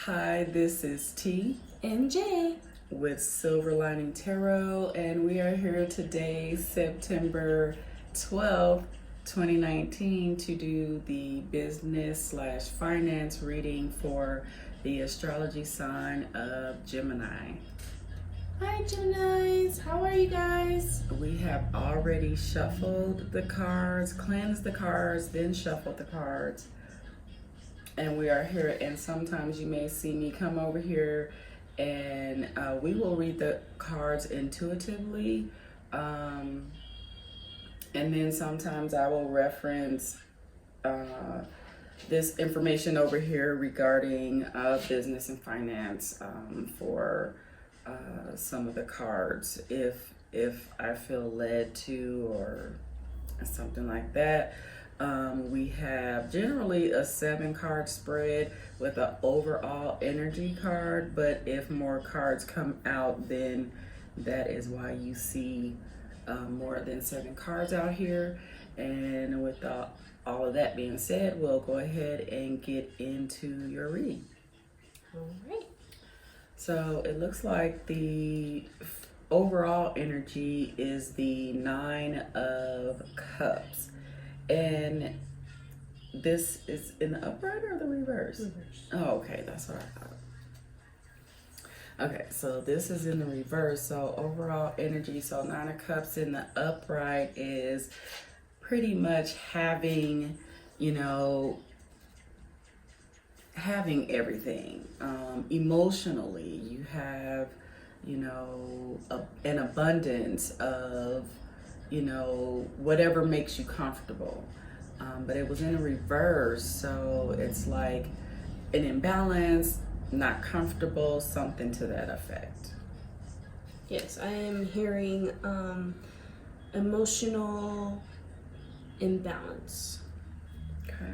Hi, this is T and J with Silver Lining Tarot, and we are here today, September 12th, 2019, to do the business/finance reading for the astrology sign of Gemini. Hi Geminis, how are you guys? We have already shuffled the cards, cleansed the cards, then shuffled the cards. And we are here, and sometimes you may see me come over here and we will read the cards intuitively. And then sometimes I will reference this information over here regarding business and finance for some of the cards if I feel led to or something like that. We have generally a 7-card spread with an overall energy card, but if more cards come out, then that is why you see more than 7 cards out here. And with all of that being said, we'll go ahead and get into your reading. All right. So it looks like the overall energy is the 9 of Cups. And this is in the upright or the reverse? Reverse. Oh, okay, that's what I thought. Okay, so this is in the reverse. So overall energy, so 9 of Cups in the upright is pretty much having, having everything. Emotionally, you have, an abundance of, whatever makes you comfortable. But it was in a reverse, so it's like an imbalance, not comfortable, something to that effect. Yes, I am hearing emotional imbalance. Okay.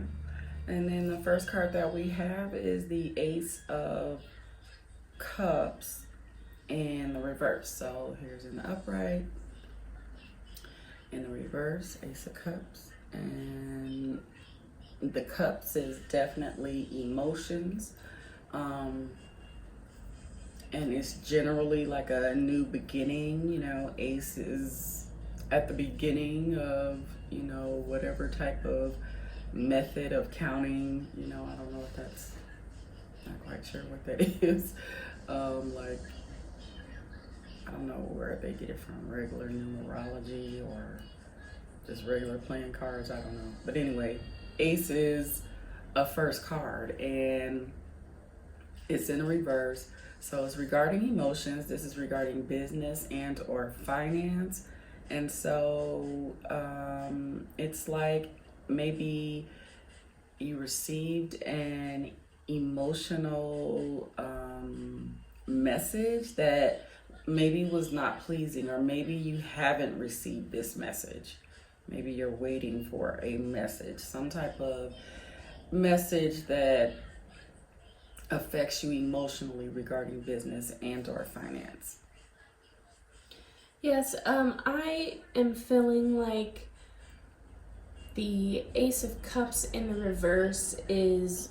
And then the first card that we have is the Ace of Cups in the reverse. So here's in the upright, in the reverse, Ace of Cups. And the cups is definitely emotions. And it's generally like a new beginning. Ace is at the beginning of, whatever type of method of counting. I don't know if that's, not quite sure what that is. I don't know where they get it from, regular numerology or just regular playing cards, I don't know. But anyway, Ace is a first card and it's in a reverse. So it's regarding emotions. This is regarding business and or finance. And so it's like maybe you received an emotional message that maybe was not pleasing, or maybe you haven't received this message. Maybe you're waiting for a message, some type of message that affects you emotionally regarding business and or finance. Yes, I am feeling like the Ace of Cups in the reverse is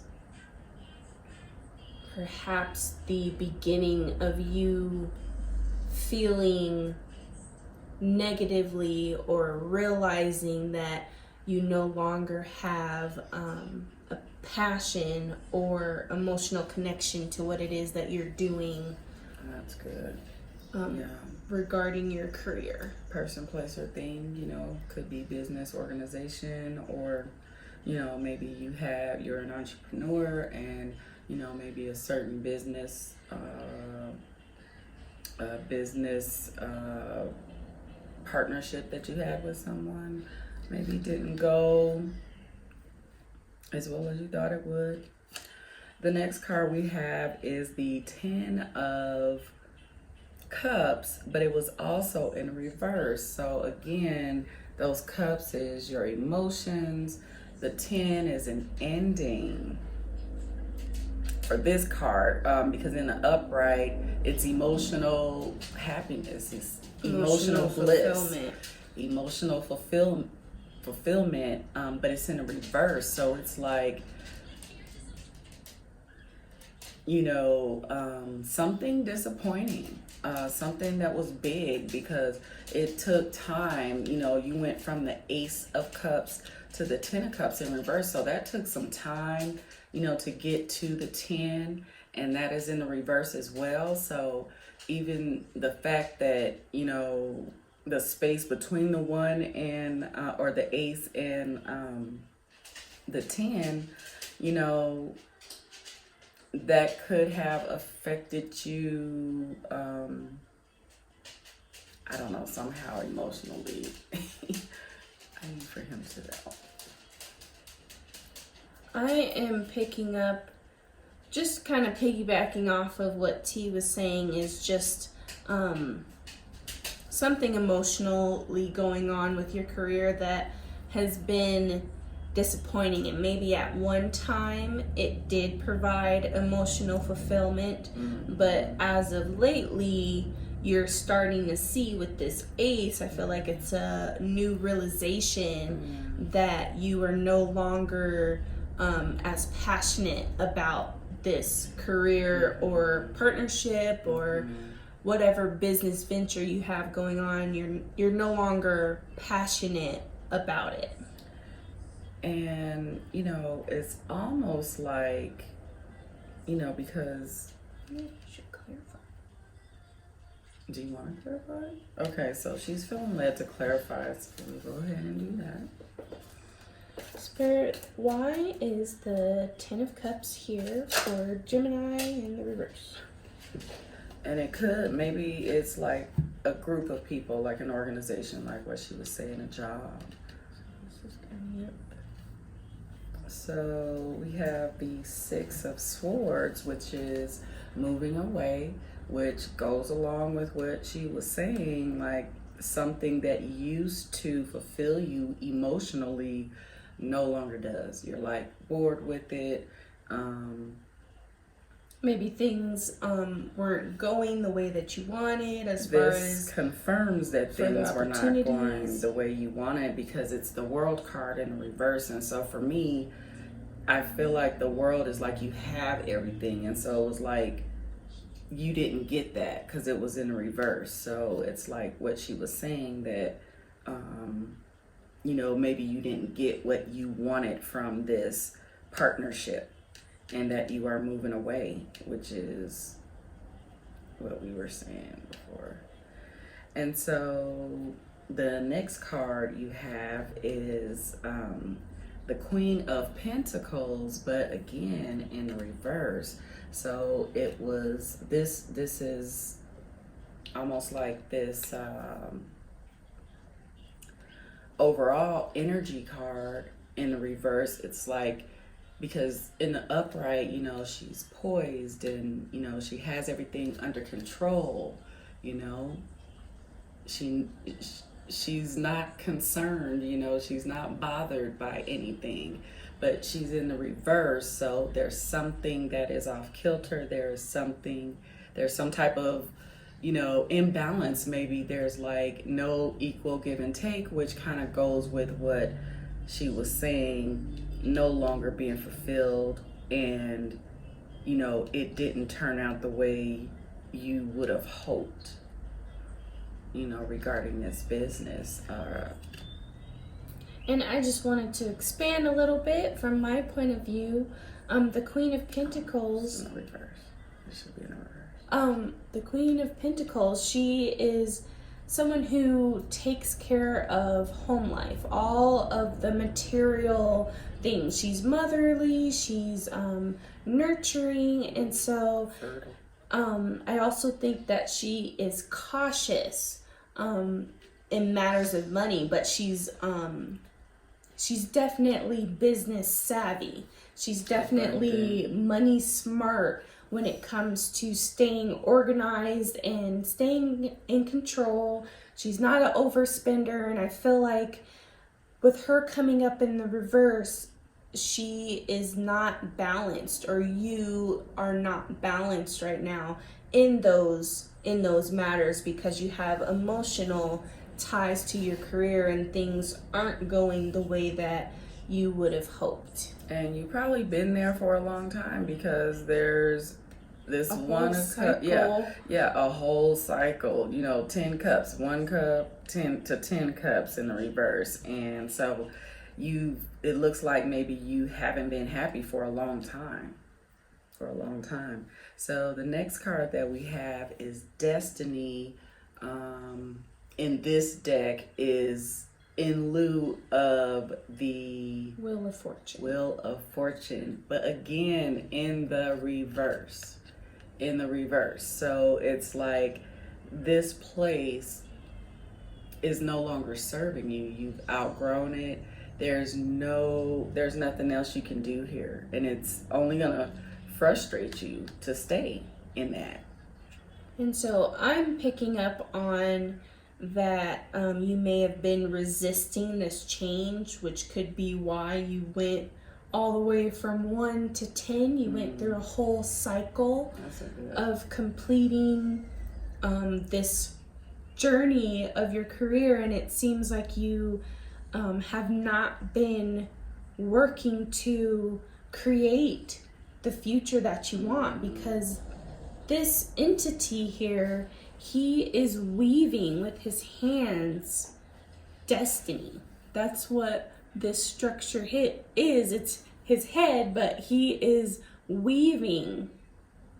perhaps the beginning of you feeling negatively or realizing that you no longer have a passion or emotional connection to what it is that you're doing. That's good. Regarding your career. Person, place, or thing, could be business, organization, or, maybe you're an entrepreneur and, maybe a certain business partnership that you had with someone maybe didn't go as well as you thought it would. The next card we have is the 10 of Cups, but it was also in reverse. So again, those cups is your emotions. The 10 is an ending for this card, because in the upright, it's emotional happiness, it's emotional bliss, emotional fulfillment, but it's in a reverse. So it's like something disappointing, something that was big because it took time. You went from the Ace of Cups to the Ten of Cups in reverse. So that took some time, to get to the 10, and that is in the reverse as well. So even the fact that, the space between the 1 and, or the Ace and the 10, that could have affected you, I don't know, somehow emotionally. I need for him to know. I am picking up, just kind of piggybacking off of what T was saying, is just something emotionally going on with your career that has been disappointing, and maybe at one time it did provide emotional fulfillment, but as of lately you're starting to see with this Ace, I feel like it's a new realization that you are no longer as passionate about this career or partnership or whatever business venture you have going on. You're no longer passionate about it. And, it's almost like, because... You should clarify. Do you want to clarify? Okay, so she's feeling led to clarify, so we'll go ahead and do that. Spirit, why is the Ten of Cups here for Gemini in the reverse? And maybe it's like a group of people, like an organization, like what she was saying, a job. This is coming up. So we have the Six of Swords, which is moving away, which goes along with what she was saying, like something that used to fulfill you emotionally no longer does. You're like bored with it. Maybe things weren't going the way that you wanted, as far This as confirms that things were not going opportunities. the way you wanted, because it's the World card in reverse. And so for me, I feel like the world is like you have everything, and so it was like you didn't get that because it was in reverse. So it's like what she was saying, that maybe you didn't get what you wanted from this partnership, and that you are moving away, which is what we were saying before. And so the next card you have is the Queen of Pentacles, but again in the reverse. So it was this is almost like this overall energy card in the reverse. It's like, because in the upright, she's poised and, she has everything under control, she's not concerned, she's not bothered by anything, but she's in the reverse. So there's something that is off kilter. There's some type of, imbalance. Maybe there's like no equal give and take, which kind of goes with what she was saying, no longer being fulfilled, and it didn't turn out the way you would have hoped, regarding this business. And I just wanted to expand a little bit from my point of view. The Queen of Pentacles. In the reverse. It should be in the reverse. The Queen of Pentacles, she is someone who takes care of home life, all of the material things. She's motherly, she's nurturing, and so I also think that she is cautious in matters of money, but she's definitely business savvy. She's definitely money smart when it comes to staying organized and staying in control. She's not an overspender, and I feel like with her coming up in the reverse, she is not balanced, or you are not balanced right now in those matters, because you have emotional ties to your career and things aren't going the way that you would have hoped. And you've probably been there for a long time, because there's this A whole one cup, cycle. yeah, a whole cycle. 10 cups, 1 cup, 10 cups in the reverse, and so it looks like maybe you haven't been happy for a long time. So the next card that we have is Destiny. In this deck is in lieu of the Wheel of Fortune. Wheel of Fortune, but again in the reverse. So it's like this place is no longer serving you. You've outgrown it. There's nothing else you can do here, and it's only gonna frustrate you to stay in that. And so I'm picking up on that you may have been resisting this change, which could be why you went all the way from 1 to 10. You went through a whole cycle of completing this journey of your career, and it seems like you have not been working to create the future that you want, because this entity here, he is weaving with his hands destiny. That's what this structure is. It's his head, but he is weaving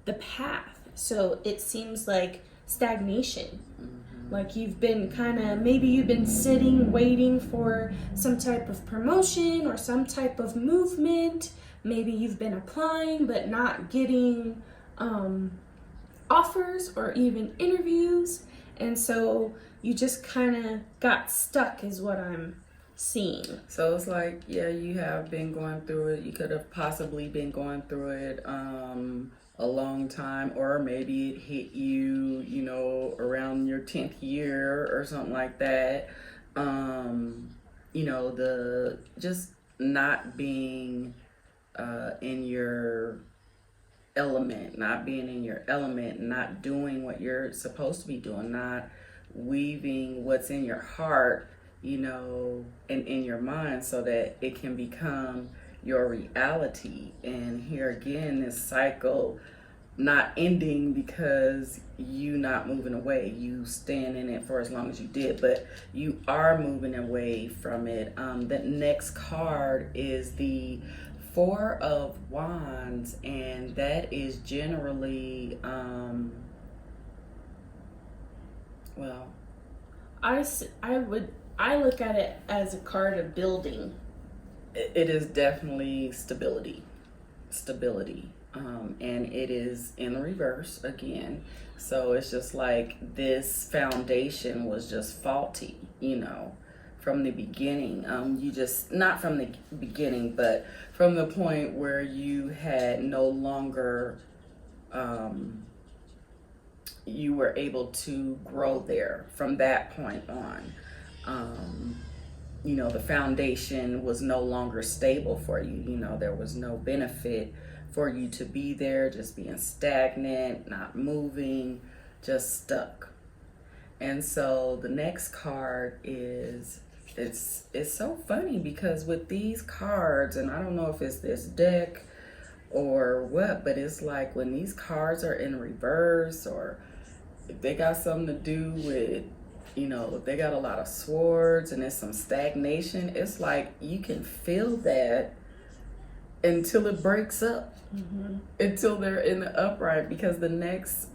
the path. So it seems like stagnation. Like you've been maybe you've been sitting waiting for some type of promotion or some type of movement. Maybe you've been applying but not getting offers or even interviews, and so you just got stuck is what I'm seeing. So it's like, yeah, you have been going through it. You could have possibly been going through it a long time, or maybe it hit you, around your 10th year or something like that. The just not being in your element, not doing what you're supposed to be doing, not weaving what's in your heart, and in your mind so that it can become your reality. And here again, this cycle not ending because you not moving away, you staying in it for as long as you did, but you are moving away from it. The next card is the Four of Wands, and that is generally I look at it as a card of building. It is definitely stability, and it is in the reverse again. So it's just like this foundation was just faulty, from the beginning. You just, not from the beginning, but from the point where you had no longer, you were able to grow there from that point on. The foundation was no longer stable for you. There was no benefit for you to be there, just being stagnant, not moving, just stuck. And so the next card is, it's so funny because with these cards, and I don't know if it's this deck or what, but it's like when these cards are in reverse, or if they got something to do with, if they got a lot of swords and there's some stagnation, it's like you can feel that until it breaks up, until they're in the upright, because the next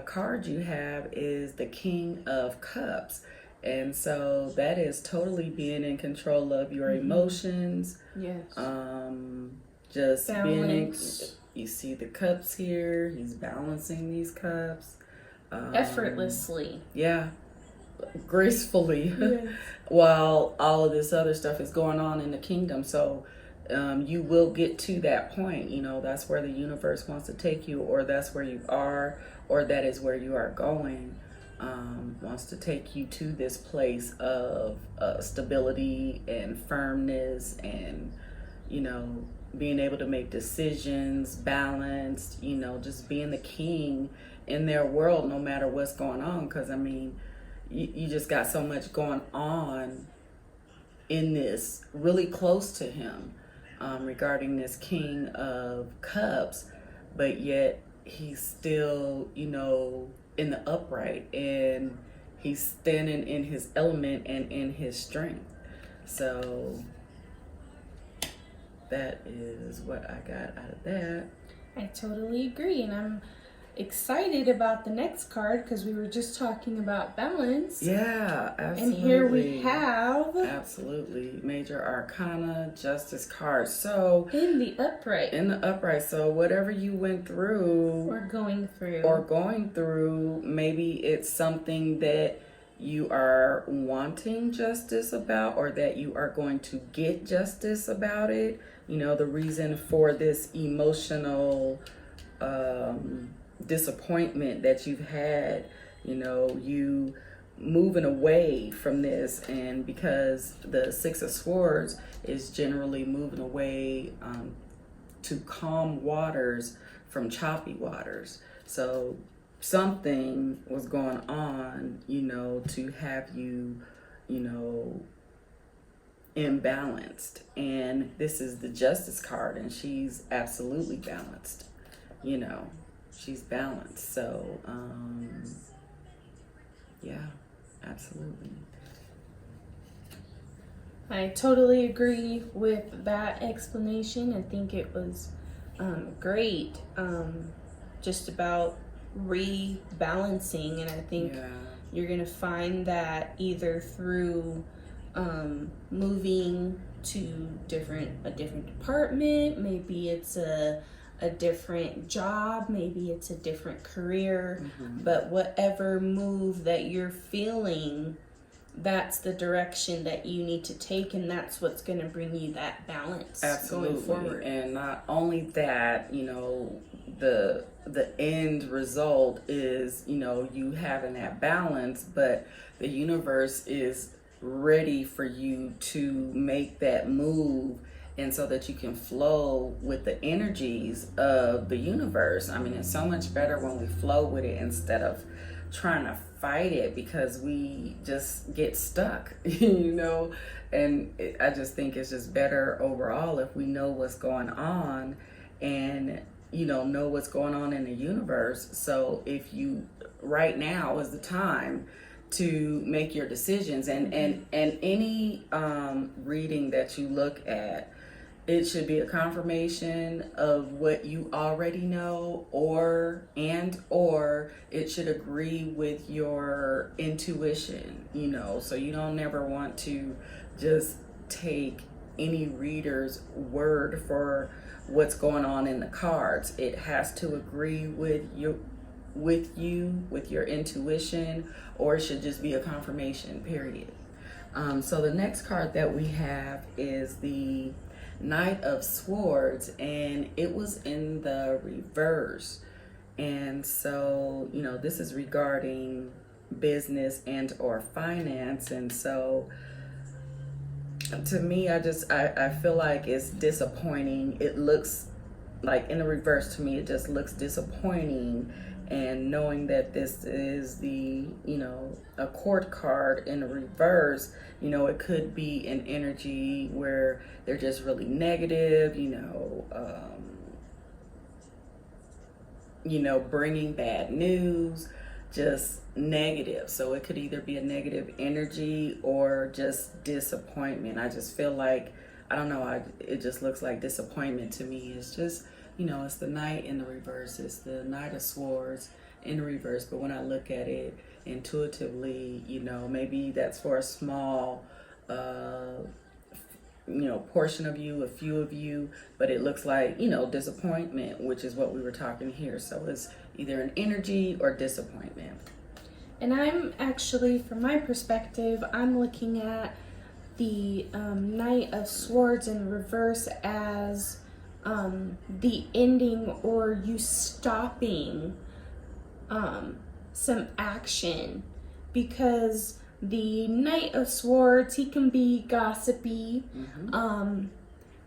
card you have is the King of Cups. And so that is totally being in control of your emotions. Yes. Just balance. being, you see the cups here, he's balancing these cups. Effortlessly. Yeah. Gracefully. Yes. While all of this other stuff is going on in the kingdom. So you will get to that point. That's where the universe wants to take you, or that's where you are, or that is where you are going. Wants to take you to this place of stability and firmness, and being able to make decisions, balanced, just being the king in their world no matter what's going on. Because you just got so much going on in this, really close to him. regarding this King of Cups, but yet he's still, in the upright, and he's standing in his element and in his strength. So that is what I got out of that. I totally agree, and I'm excited about the next card because we were just talking about balance. Yeah, absolutely. And here we have absolutely Major Arcana Justice card. So in the upright. So whatever you went through or going through, maybe it's something that you are wanting justice about, or that you are going to get justice about it. The reason for this emotional disappointment that you've had, you moving away from this, and because the Six of Swords is generally moving away to calm waters from choppy waters. So something was going on, to have you, imbalanced. And this is the Justice card, and she's absolutely balanced. She's balanced. So, yeah, absolutely. I totally agree with that explanation. I think it was great, just about rebalancing, and I think you're gonna find that either through moving to a different department, maybe it's a different job, maybe it's a different career, but whatever move that you're feeling, that's the direction that you need to take, and that's what's going to bring you that balance going forward. And not only that, the end result is, you having that balance, but the universe is ready for you to make that move, and so that you can flow with the energies of the universe. I mean, it's so much better when we flow with it instead of trying to fight it, because we just get stuck, and I just think it's just better overall if we know what's going on, and know what's going on in the universe. So if you, right now is the time to make your decisions, and any reading that you look at, it should be a confirmation of what you already know, or it should agree with your intuition, so you don't never want to just take any reader's word for what's going on in the cards. It has to agree with your intuition, or it should just be a confirmation, period. So the next card that we have is the Knight of Swords, and it was in the reverse. And so, this is regarding business and or finance. And so to me, I feel like it's disappointing. It looks like in the reverse, to me, it just looks disappointing. And knowing that this is the, a court card in the reverse, it could be an energy where they're just really negative, bringing bad news, just negative. So it could either be a negative energy or just disappointment. I just feel like, I don't know, it just looks like disappointment to me. It's just, it's the Knight in the reverse. It's the Knight of Swords in the reverse. But when I look at it intuitively, maybe that's for a small, portion of you, a few of you, but it looks like, disappointment, which is what we were talking here. So it's either an energy or disappointment. And I'm actually, from my perspective, I'm looking at the Knight of Swords in reverse as the ending, or you stopping some action, because the Knight of Swords, he can be gossipy,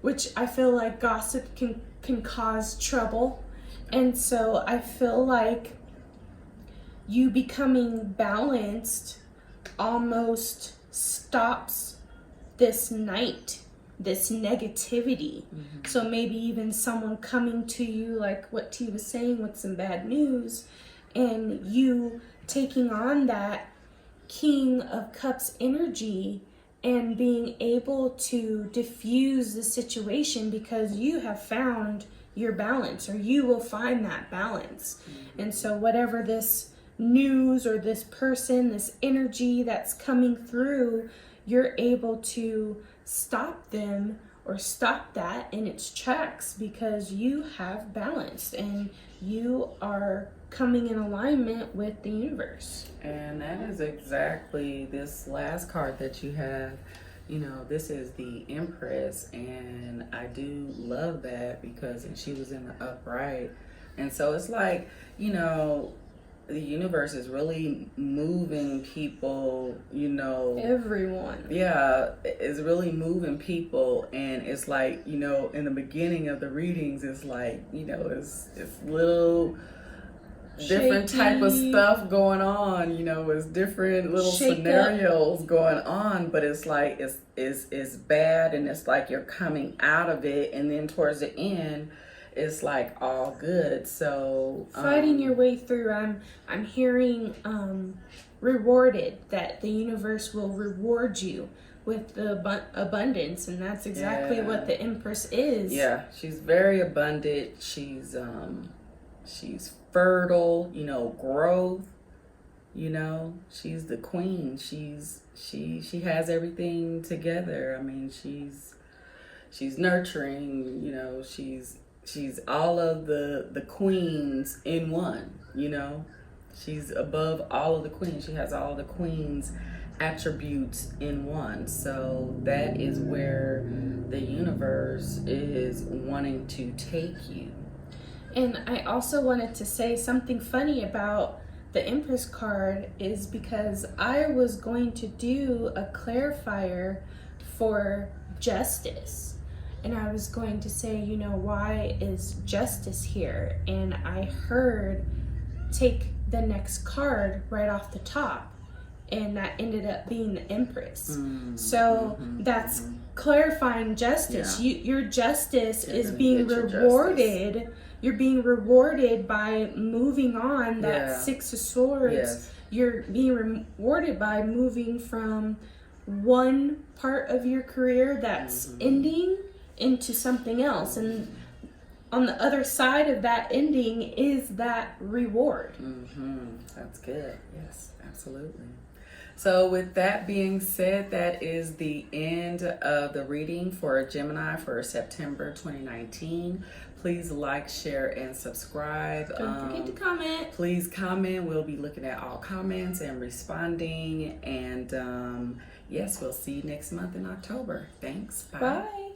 which I feel like gossip can cause trouble. And so I feel like you becoming balanced almost stops this Knight this negativity. So maybe even someone coming to you, like what T was saying, with some bad news, and you taking on that King of Cups energy and being able to diffuse the situation because you have found your balance, or you will find that balance. And so whatever this news or this person, this energy that's coming through, you're able to stop them or stop that in its tracks because you have balance and you are coming in alignment with the universe. And that is exactly this last card that you have. You know, this is the Empress, and I do love that because she was in the upright. And so it's like, you know, the universe is really moving people, you know. Everyone. Yeah, it's really moving people. And it's like, you know, in the beginning of the readings, it's like, you know, it's little different type of stuff going on, you know, it's different little scenarios going on, but it's like it's bad, and it's like you're coming out of it, and then towards the end it's like all good. So fighting your way through. I'm hearing rewarded, that the universe will reward you with the abundance, and that's exactly what the Empress is. Yeah, she's very abundant. She's fertile, you know, growth, you know, she's the queen. She has everything together. I mean, she's nurturing, you know, she's all of the queens in one, you know. She's above all of the queens. She has all the queens attributes in one. So that is where the universe is wanting to take you. And I also wanted to say something funny about the Empress card, is because I was going to do a clarifier for justice. And I was going to say, you know, why is justice here? And I heard take the next card right off the top. And that ended up being the Empress. So that's clarifying justice. Yeah. Your justice is being rewarded. You're being rewarded by moving on that Six of Swords. Yes. You're being rewarded by moving from one part of your career that's ending into something else. And on the other side of that ending is that reward. That's good. Yes, absolutely. So with that being said, that is the end of the reading for Gemini for September 2019. Please like, share, and subscribe. Don't forget to comment. Please comment. We'll be looking at all comments and responding. And yes, we'll see you next month in October. Thanks. Bye. Bye.